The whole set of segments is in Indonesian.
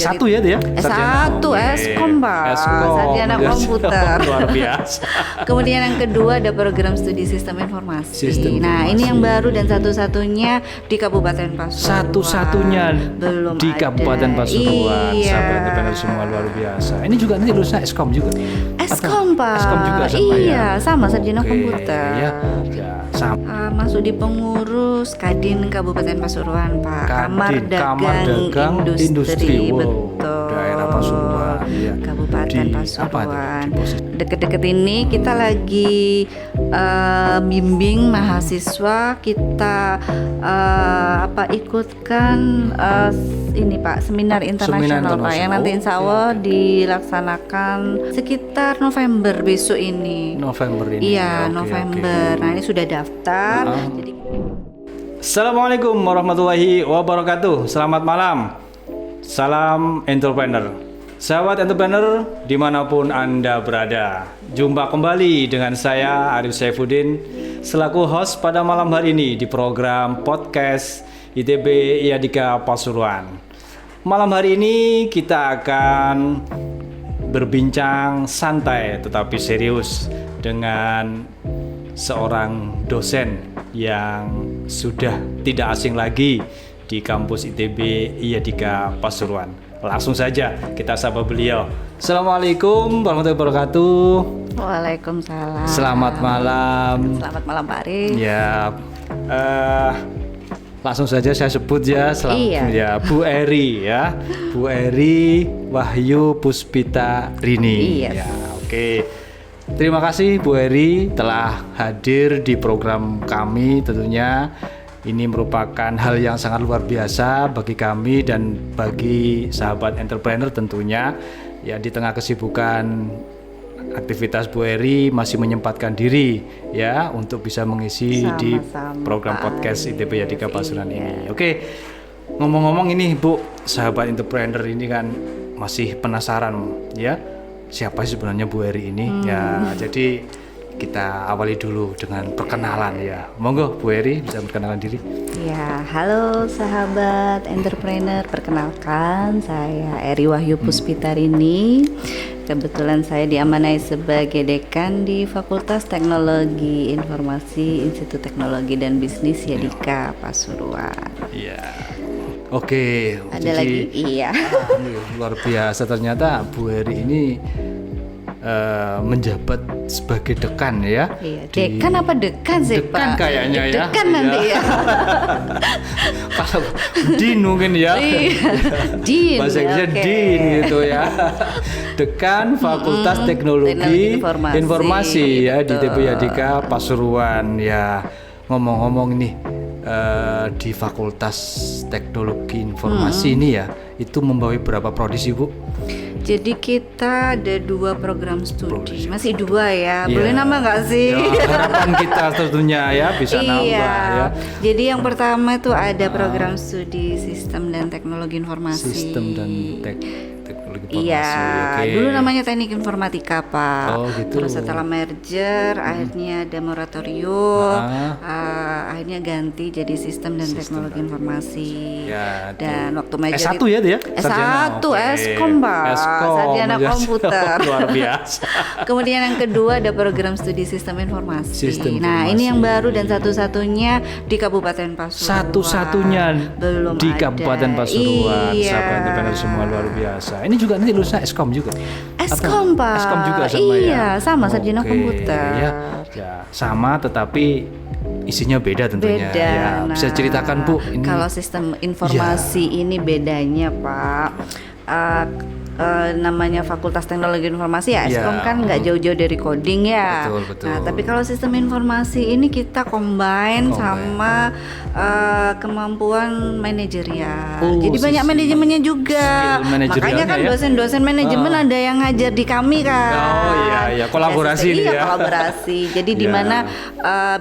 S1 ya itu ya? S1, Eskom Pak, sarjana komputer. Luar biasa. Kemudian yang kedua ada program studi sistem informasi. Ini yang baru dan satu-satunya di Kabupaten Pasuruan. Satu-satunya belum di ada. Kabupaten Pasuruan. Iya. Sahabat entrepreneur semua luar biasa. Ini juga nanti lulusnya Eskom juga. Eskom Pak. Eskom juga sama iya, ya. sama sarjana komputer. Ya, sama. Masuk di pengurus Kadin Kabupaten Pasuruan Pak. Kamar Dagang Industri. Wow, betul. daerah Pasuruan. Ya. Kabupaten Di Pasuruan. apa itu? Deket-deket ini kita lagi bimbing mahasiswa, kita ikutkan ini Pak, seminar internasional Pak, yang nanti insya Allah dilaksanakan sekitar November besok ini. November ini. Iya, November. Nah, ini sudah daftar. Jadi Assalamualaikum warahmatullahi wabarakatuh. Selamat malam. Salam entrepreneur. Sahabat entrepreneur dimanapun Anda berada, jumpa kembali dengan saya Arif Saifuddin selaku host pada malam hari ini di program podcast ITB IADIKA Pasuruan. Malam hari ini kita akan berbincang santai tetapi serius dengan seorang dosen yang sudah tidak asing lagi di kampus ITB IADIKA Pasuruan. Langsung saja kita sapa beliau. Assalamualaikum warahmatullahi wabarakatuh. Waalaikumsalam. Selamat malam. Selamat malam Pak Arif. Ya, langsung saja saya sebut ya. Ya, Bu Eri ya, Bu Eri Wahyu Puspita Rini. Yes. Ya, oke. Terima kasih Bu Eri telah hadir di program kami tentunya. Ini merupakan hal yang sangat luar biasa bagi kami dan bagi sahabat entrepreneur tentunya. Ya, di tengah kesibukan aktivitas Bu Eri masih menyempatkan diri ya untuk bisa mengisi di program podcast ITB IADIKA Pasuruan ini. Oke. Ngomong-ngomong ini Bu, sahabat entrepreneur ini kan masih penasaran ya. Siapa sih sebenarnya Bu Eri ini? Ya, jadi kita awali dulu dengan perkenalan ya. Monggo Bu Eri bisa perkenalan diri. Ya, halo sahabat entrepreneur, perkenalkan saya Eri Wahyu Puspita Rini. Kebetulan saya diamanai sebagai dekan di Fakultas Teknologi Informasi Institut Teknologi dan Bisnis IADIKA Pasuruan. Iya. Oke. Ada lagi? Iya. Luar biasa ternyata Bu Eri ini menjabat sebagai dekan ya. Iya, dekan apa dekan sih dekan Pak? Kayaknya ya. Dekan nanti ya. Kalau Din mungkin ya. Din. Bahasa Inggrisnya Din gitu ya. Dekan Fakultas Teknologi Informasi ya di ITB IADIKA Pasuruan ya. Ngomong-ngomong nih di Fakultas Teknologi Informasi ini ya, itu membawa berapa prodi sih Bu? Jadi kita ada 2 program studi, masih 2 ya, boleh nambah nggak sih? Ya, harapan kita tentunya ya bisa nambah ya. Jadi yang pertama itu ada program studi Sistem dan Teknologi Informasi. Sistem dan Teknologi Informasi. Iya, dulu namanya Teknik Informatika Pak. Oh gitu. Terus setelah merger, akhirnya ada moratorium, akhirnya ganti jadi Sistem dan Teknologi Informasi. Ya, dan waktu merger S1 ya itu ya? S1, Eskom Pak. Sarjana komputer. Luar biasa. Kemudian yang kedua ada program studi sistem informasi. Ini yang baru dan satu-satunya di Kabupaten Pasuruan. Satu-satunya belum di ada. Kabupaten Pasuruan. Iya. Sahabat entrepreneur semua luar biasa. Ini juga nanti lulusnya Eskom juga. Eskom Pak. Eskom juga sama ya. Iya, sama sarjana komputer. Ya, sama tetapi isinya beda tentunya. Beda. Ya, bisa ceritakan Bu ini. Kalau sistem informasi ini bedanya Pak. Namanya Fakultas Teknologi Informasi ya, Eskom kan nggak jauh-jauh dari coding ya. Betul. Nah, tapi kalau sistem informasi ini kita combine sama kemampuan manajerial. Jadi banyak manajemennya juga. Makanya kan dosen-dosen manajemen ada yang ngajar di kami kan. Oh iya, kolaborasi nih ya. Iya, kolaborasi. Jadi di mana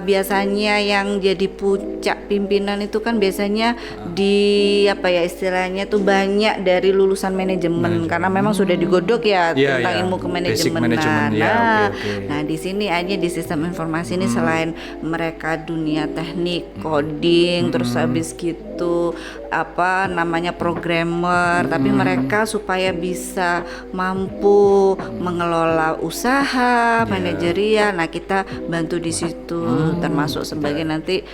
biasanya yang jadi puncak pimpinan itu kan biasanya di istilahnya tuh banyak dari lulusan manajemen kan karena memang sudah digodok ya Iya, tentang iya. ilmu Basic kemanajemenan. manajemen, ya, Nah, oke. nah di sini aja di sistem informasi ini selain mereka dunia teknik, coding, terus habis gitu apa namanya programmer, tapi mereka supaya bisa mampu mengelola usaha, manajerial. Nah, kita bantu di situ termasuk sebagai nanti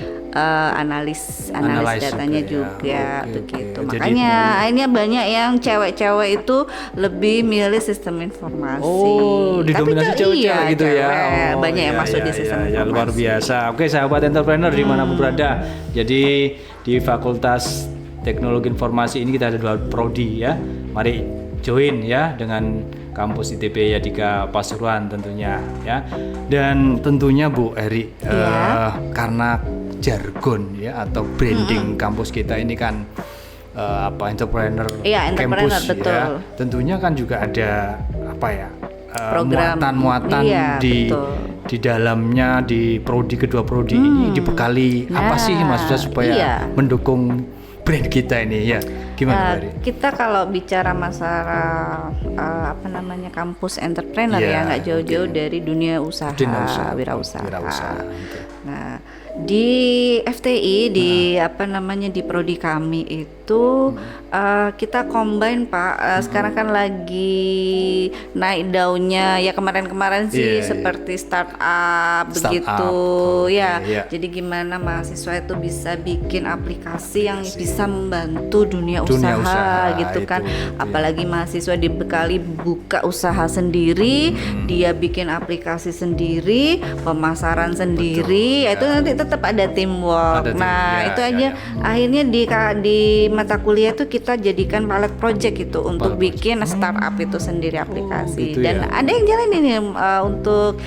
analis Analyze datanya juga ya. juga Oke, begitu. oke. Jadi Makanya akhirnya banyak yang cewek-cewek itu lebih milih sistem informasi. Oh, didominasi cewek-cewek iya, gitu ya. cewek. Oh, Banyak yang iya, masuk iya, di sistem iya, iya, informasi. luar biasa. Oke, sahabat entrepreneur dimanapun berada. Jadi di Fakultas Teknologi Informasi ini kita ada 2 prodi ya. Mari join ya dengan kampus ITB Yadika Pasuruan tentunya ya. Dan tentunya Bu Eri, karena jargon ya atau branding kampus kita ini kan entrepreneur Iya, entrepreneur, campus betul. ya. Tentunya kan juga ada apa ya? Program. Muatan-muatan Iya, betul. di dalamnya di kedua prodi ini dibekali apa sih maksudnya supaya mendukung brand kita ini ya gimana Mbak Eri? Kita kalau bicara masalah kampus entrepreneur ya nggak jauh-jauh dari dunia usaha, wirausaha. Gitu. Nah, di FTI di di prodi kami itu kita combine Pak. Sekarang kan lagi naik daunnya ya kemarin-kemarin sih seperti startup begitu ya. Jadi gimana mahasiswa itu bisa bikin aplikasi yang bisa membantu dunia usaha gitu kan. Apalagi mahasiswa dibekali buka usaha sendiri, dia bikin aplikasi sendiri, pemasaran sendiri, itu nanti tetap ada teamwork. Itu aja akhirnya di mata kuliah itu kita jadikan pilot project itu untuk bikin startup itu sendiri aplikasi. Gitu Dan ada yang jalan ini untuk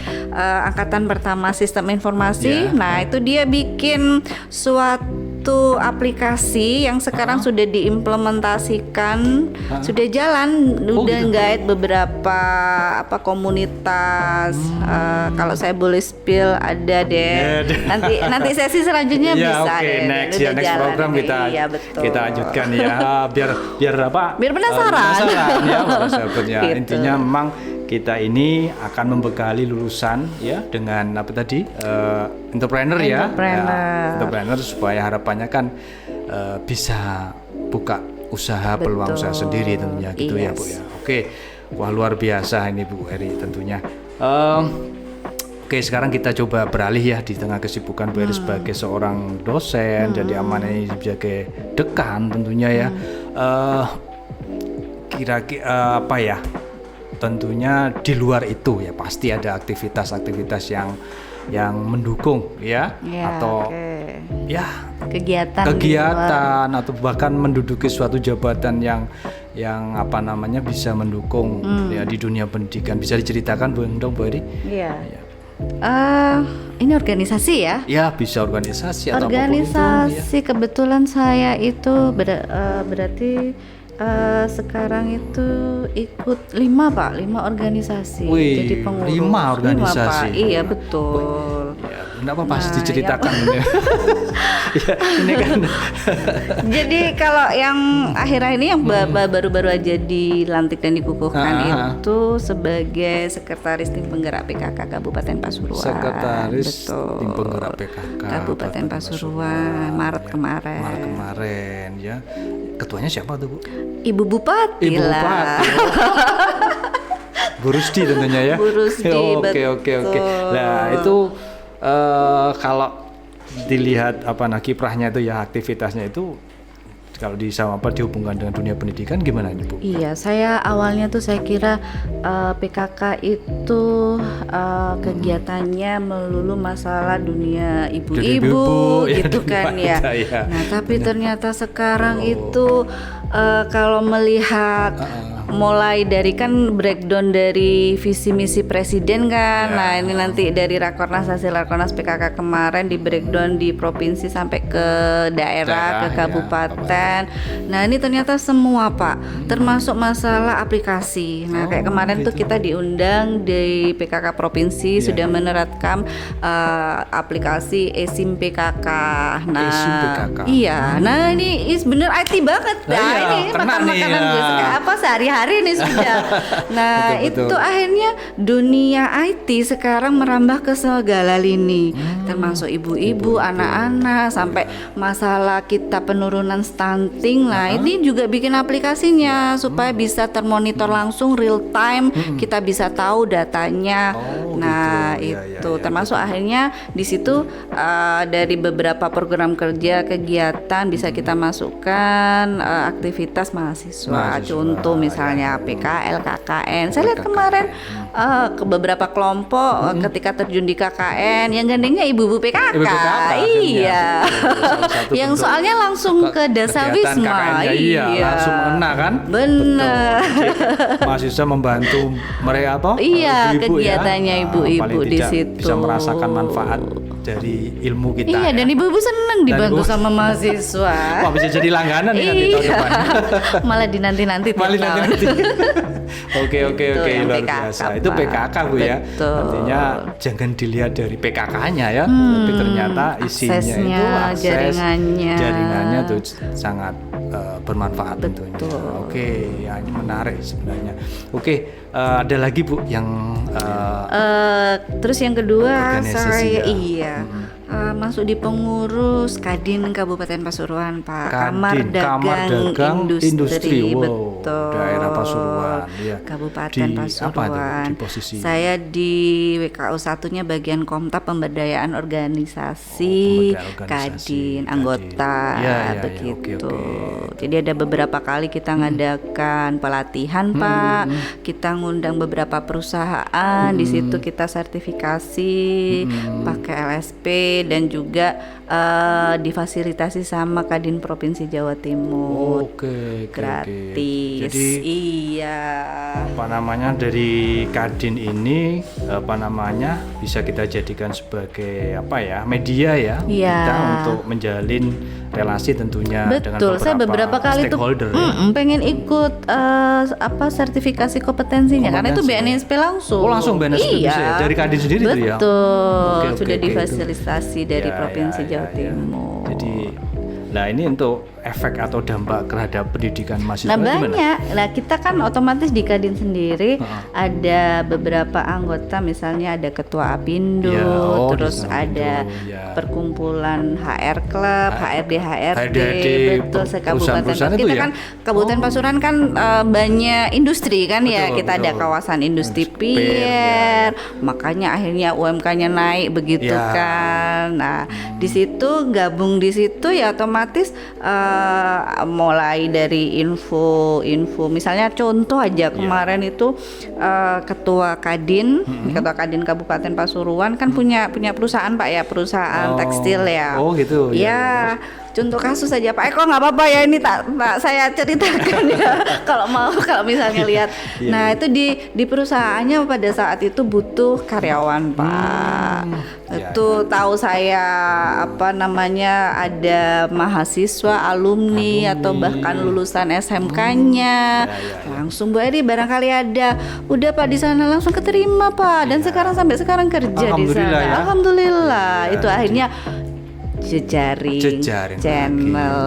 angkatan pertama sistem informasi. Nah, itu dia bikin suatu aplikasi yang sekarang sudah diimplementasikan, sudah jalan, udah guide beberapa komunitas. Kalau saya boleh spill ada deh. Nanti sesi selanjutnya bisa deh. Next program kita lanjutkan ya. Biar apa? Biar penasaran. Ya, sahabat ya. Gitu. Intinya memang kita ini akan membekali lulusan ya dengan entrepreneur ya. Entrepreneur supaya harapannya kan bisa buka usaha, peluang usaha sendiri tentunya gitu ya Bu ya. Oke. Wah, luar biasa ini Bu Eri tentunya. Oke, sekarang kita coba beralih ya di tengah kesibukan Bu Eri sebagai seorang dosen dan diamanai sebagai dekan tentunya ya. Kira-kira apa ya? Tentunya di luar itu ya pasti ada aktivitas-aktivitas yang mendukung ya atau ya kegiatan atau bahkan menduduki suatu jabatan yang bisa mendukung ya di dunia pendidikan. Bisa diceritakan Bu Eri? Iya. Ini organisasi ya? Ya, bisa organisasi atau organisasi. Kebetulan saya itu berarti sekarang itu ikut 5 organisasi. Wih, jadi pengurus 5 organisasi. 5, Pak. Iya, betul. Ya, kenapa pasti diceritakan ya, ini kan. Jadi kalau yang akhir-akhir ini yang baru-baru aja dilantik dan dikukuhkan itu sebagai sekretaris tim penggerak PKK Kabupaten Pasuruan. Sekretaris betul. tim penggerak PKK Kabupaten Pasuruan Maret kemarin ya. Ketuanya siapa tuh Bu? Ibu Bupati lah. Bu Rusdi tentunya ya. Bu Rusdi, Oke. Nah itu kalau dilihat kiprahnya itu ya aktivitasnya itu kalau dihubungkan dengan dunia pendidikan gimana ini Bu? Iya, saya awalnya tuh saya kira PKK itu kegiatannya melulu masalah dunia ibu-ibu gitu kan ya. Nah, tapi ternyata sekarang itu kalau melihat mulai dari kan breakdown dari visi misi presiden kan. Nah, ini nanti dari hasil Rakornas PKK kemarin di breakdown di provinsi sampai ke daerah, ke kabupaten. Nah, ini ternyata semua Pak, termasuk masalah aplikasi. Nah, kayak kemarin tuh kita diundang di PKK provinsi sudah menerapkan aplikasi eSIM PKK. Nah, eSIM PKK. Iya. Nah, ini bener IT banget. Nah, ini makan-makanan gue apa sehari-hari hari nih sudah. Nah Betul. itu akhirnya dunia IT sekarang merambah ke segala lini, termasuk ibu-ibu, anak-anak, sampai masalah kita penurunan stunting. Nah ini juga bikin aplikasinya supaya bisa termonitor langsung real time, kita bisa tahu datanya. Oh, Nah gitu. Iya, itu iya, termasuk akhirnya di situ dari beberapa program kerja kegiatan bisa kita masukkan aktivitas mahasiswa. Contoh misalnya PKL, KKN. Saya lihat kemarin ke beberapa kelompok ketika terjun di KKN yang gandengnya ibu-ibu PKK. Ibu PKK, Iya. salah satu Yang bentuk soalnya langsung ke kegiatan Dasawisma. KKN-nya, iya, langsung mengena kan? Bener. Betul. Mahasiswa membantu mereka apa? Iya, Ibu-ibu kegiatannya ya. ibu-ibu Paling di tidak situ. bisa merasakan manfaat dari ilmu kita. Iya, ya. dan ibu-ibu seneng dibantu ibu- sama mahasiswa. Wah, bisa jadi langganan ya di tahun Iya. depan. Malah dinanti-nanti tiap Malah tahun. nanti. Oke, Itu yang luar PKK, biasa. Pak. Itu PKK Bu ya. Betul. Artinya jangan dilihat dari PKK-nya ya, tapi ternyata isinya aksesnya, itu akses jaringannya. tuh sangat bermanfaat tentunya. Oke, ya ini menarik sebenarnya. Oke, ada lagi Bu yang Terus yang kedua Organisasi saya ya. masuk di pengurus Kadin Kabupaten Pasuruan, Pak. Kamar Kadin, Kamar Dagang Dagang Industri. Wow, betul. daerah Pasuruan, iya. Kabupaten Di Pasuruan. apa tuh, di posisi? Saya di WKO satunya bagian Komta Pemberdayaan Organisasi, Pemberdayaan organisasi, Kadin, Kadin. anggota Iya, iya, begitu. oke. Jadi ada beberapa kali kita ngadakan pelatihan, Pak. Kita ngundang beberapa perusahaan, di situ kita sertifikasi pakai LSP dan juga difasilitasi sama Kadin Provinsi Jawa Timur. Oke. Gratis. Jadi Iya. apa namanya, dari Kadin ini apa namanya bisa kita jadikan sebagai apa ya, media ya, Iya. kita untuk menjalin relasi tentunya dengan Betul, saya beberapa kali tuh stakeholder ya. pengen ikut sertifikasi kompetensinya karena itu Kompetensi. BNSP langsung. Oh, langsung BNSP bisa ya? Dari Kadin sendiri tuh ya? Betul, Oke, sudah itu. difasilitasi dari Ya, Provinsi ya, Jawa ya, ya. Timur. Jadi nah ini untuk efek atau dampak terhadap pendidikan mahasiswa Nah gimana? banyak, nah kita kan otomatis di Kadin sendiri ada beberapa anggota, misalnya ada ketua Apindo, Ya, oh, terus di ada Apindo, ya. perkumpulan HR Club, HRD, HRD, betul sekabupaten. perusahaan-perusahaan itu Kita ya? kan Kabupaten Pasuruan kan banyak industri kan ya, Betul, kita ada betul. kawasan industri Industri Pier, makanya akhirnya UMK-nya naik begitu Ya. kan. Nah di situ gabung di situ ya otomatis mulai dari info misalnya contoh aja kemarin itu ketua Kadin Kabupaten Pasuruan kan punya perusahaan Pak ya, perusahaan tekstil ya. Oh, gitu. Ya, contoh kasus aja Pak Eko, nggak apa-apa ya ini tak saya ceritakan ya kalau misalnya lihat. Nah itu di perusahaannya pada saat itu butuh karyawan Pak. Itu tahu saya apa namanya ada mahasiswa alumni atau bahkan lulusan SMK-nya. Langsung Bu Eri barangkali ada. Udah Pak di sana langsung keterima Pak dan sekarang sampai sekarang kerja di sana. Alhamdulillah ya. Alhamdulillah. Itu akhirnya jejaring channel,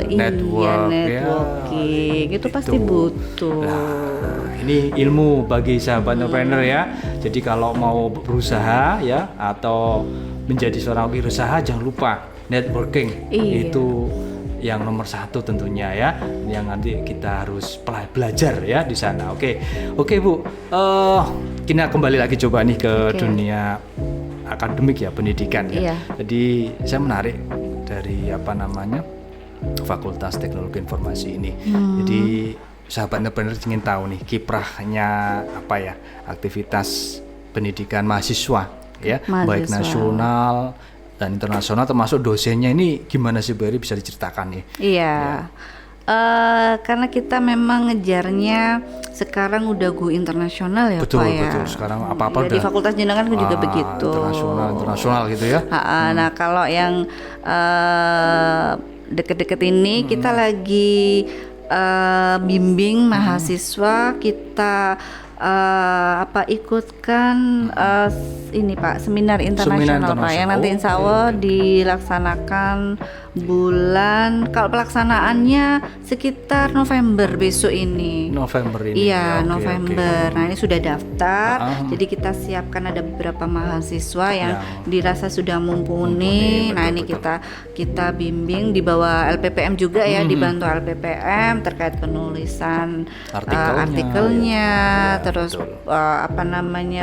lagi, network, networking itu pasti butuh. Nah, ini ilmu bagi sahabat entrepreneur ya. Jadi kalau mau berusaha ya atau menjadi seorang wirausaha, jangan lupa networking. Iya. Itu yang nomor satu tentunya ya, yang nanti kita harus belajar ya di sana. Oke Bu, kita kembali lagi coba nih ke dunia akademik ya, pendidikan ya. Iya. Jadi saya menarik dari apa namanya Fakultas Teknologi Informasi ini. Jadi sahabat entrepreneur ingin tahu nih kiprahnya apa ya, aktivitas pendidikan mahasiswa ya, baik nasional dan internasional, termasuk dosennya ini gimana sih Bu Eri, bisa diceritakan nih? Iya. Karena kita memang ngejarnya sekarang udah go internasional ya Betul, Pak ya. betul. Sekarang apa-apa di udah Fakultas Jenengan juga begitu. Internasional gitu ya. Nah kalau yang deket-deket ini kita lagi bimbing mahasiswa, kita ikutkan ini Pak, seminar internasional Pak, yang nanti insya Allah dilaksanakan bulan, kalau pelaksanaannya sekitar November besok ini. November ini. Iya, Oke, November. oke. Nah, ini sudah daftar. Jadi kita siapkan ada beberapa mahasiswa yang dirasa sudah mumpuni. Nah, ini kita bimbing di bawah LPPM juga ya, dibantu LPPM terkait penulisan artikelnya, terus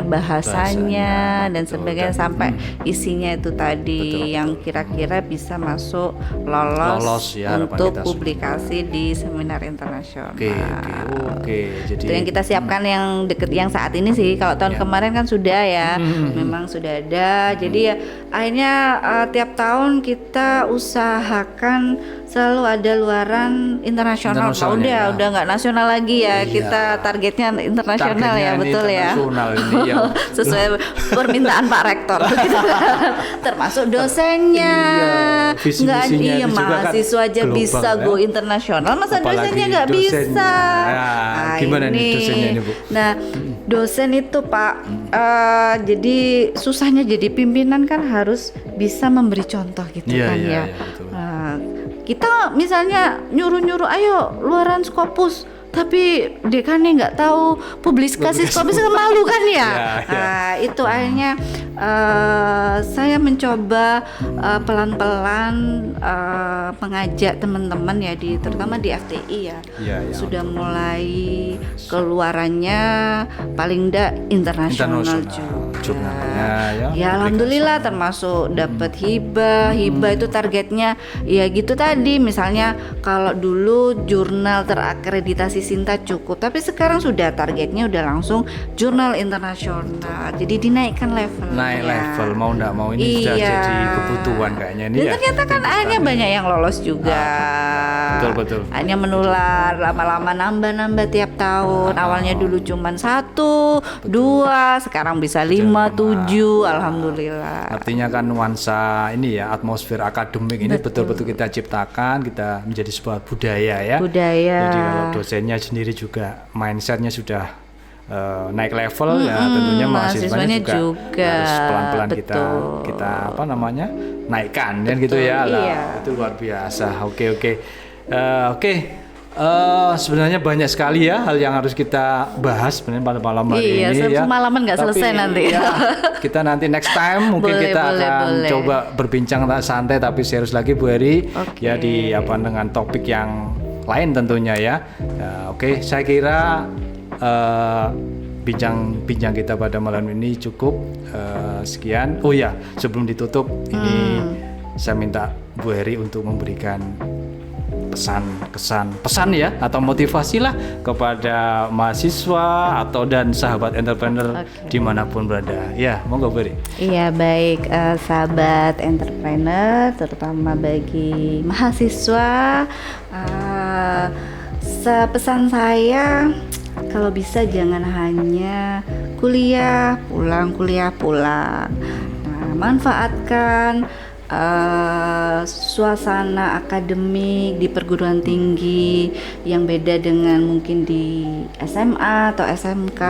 bahasanya dan sebagainya, sampai isinya itu tadi yang kira-kira bisa masuk lolos ya, untuk kita publikasi di seminar internasional. Oke. Jadi itu yang kita siapkan yang deket, yang saat ini sih. Kalau tahun kemarin kan sudah ya, memang sudah ada. Jadi ya akhirnya tiap tahun kita usahakan selalu ada luaran internasional. Udah nggak nasional lagi ya. Kita targetnya internasional ya, betul ya. Ini ya. Sesuai permintaan Pak Rektor. Termasuk dosennya. Nggak, iya, mahasiswa aja bisa go internasional, masa dosennya nggak bisa? Nah, gimana nih dosennya ini Bu? Nah, dosen itu Pak, jadi susahnya jadi pimpinan kan harus bisa memberi contoh gitu kan ya. Betul. Nah, kita misalnya nyuruh-nyuruh, ayo luaran Scopus, tapi dekannya nggak tahu publikasi Scopus, kan malu kan ya. Nah, itu akhirnya saya mencoba pelan-pelan mengajak teman-teman ya, terutama di FTI ya, sudah mulai keluarannya paling enggak internasional juga. Ya alhamdulillah, termasuk dapat hibah itu targetnya ya gitu tadi. Misalnya kalau dulu jurnal terakreditasi Sinta cukup, tapi sekarang sudah targetnya udah langsung jurnal internasional. Jadi dinaikkan levelnya. Naik level, mau nggak mau ini sudah jadi kebutuhan kayaknya ini. Dan ternyata kan akhirnya banyak yang lolos juga. Betul. Akhirnya menular, lama-lama nambah tiap tahun. Awalnya dulu cuman 1, 2, sekarang bisa 5, 7, alhamdulillah. Artinya kan nuansa ini ya, atmosfer akademik ini betul-betul kita ciptakan, kita menjadi sebuah budaya ya. Jadi kalau dosennya sendiri juga mindsetnya sudah naik level, ya tentunya mahasiswanya juga harus pelan-pelan kita naikkan dan gitu ya. Itu luar biasa. Oke. Sebenarnya banyak sekali ya hal yang harus kita bahas sebenarnya pada malam hari ini ya. Semalaman nggak selesai nanti. Ya, kita nanti next time mungkin kita akan coba berbincang santai tapi serius lagi Bu Eri ya, di dengan topik yang lain tentunya ya. Oke, saya kira bincang kita pada malam ini cukup sekian. Oh ya, sebelum ditutup ini saya minta Bu Eri untuk memberikan pesan ya atau motivasi lah kepada mahasiswa dan sahabat entrepreneur dimanapun berada. Ya, monggo Bu Eri. Iya, baik, sahabat entrepreneur, terutama bagi mahasiswa, pesan saya, kalau bisa jangan hanya kuliah pulang. Nah, manfaatkan suasana akademik di perguruan tinggi yang beda dengan mungkin di SMA atau SMK,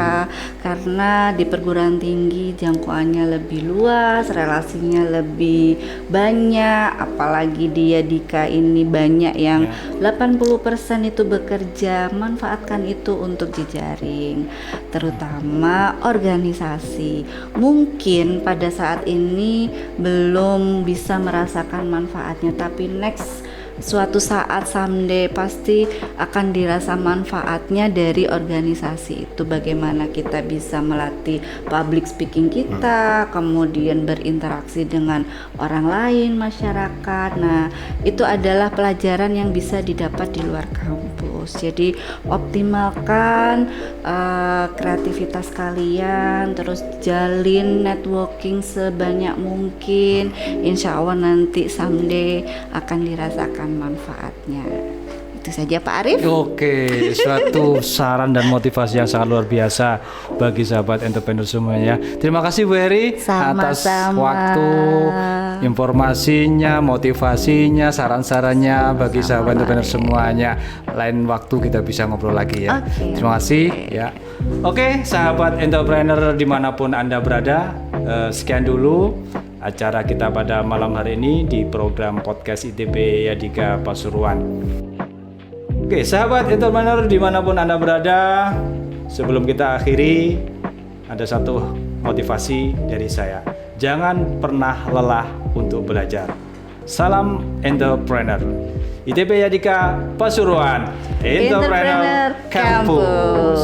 karena di perguruan tinggi jangkauannya lebih luas, relasinya lebih banyak, apalagi di Yadika ini banyak yang 80% itu bekerja. Manfaatkan itu untuk jejaring, terutama organisasi. Mungkin pada saat ini belum bisa merasakan manfaatnya, tapi next suatu saat someday pasti akan dirasa manfaatnya dari organisasi itu. Bagaimana kita bisa melatih public speaking kita, kemudian berinteraksi dengan orang lain, masyarakat. Nah, itu adalah pelajaran yang bisa didapat di luar kampus. Jadi optimalkan kreativitas kalian, terus jalin networking sebanyak mungkin. Insya Allah nanti someday akan dirasakan manfaatnya. Itu saja Pak Arif. Oke, suatu saran dan motivasi yang sangat luar biasa bagi sahabat entrepreneur semuanya. Terima kasih Bu Eri atas waktu informasinya, motivasinya, saran-sarannya bagi sahabat entrepreneur semuanya. Lain waktu kita bisa ngobrol lagi ya. Terima kasih ya. Oke, sahabat entrepreneur dimanapun Anda berada, sekian dulu acara kita pada malam hari ini di program podcast ITB Yadika Pasuruan. Oke, sahabat entrepreneur dimanapun Anda berada, sebelum kita akhiri, ada satu motivasi dari saya. Jangan pernah lelah untuk belajar. Salam entrepreneur. ITB Yadika Pasuruan, Entrepreneur Campus.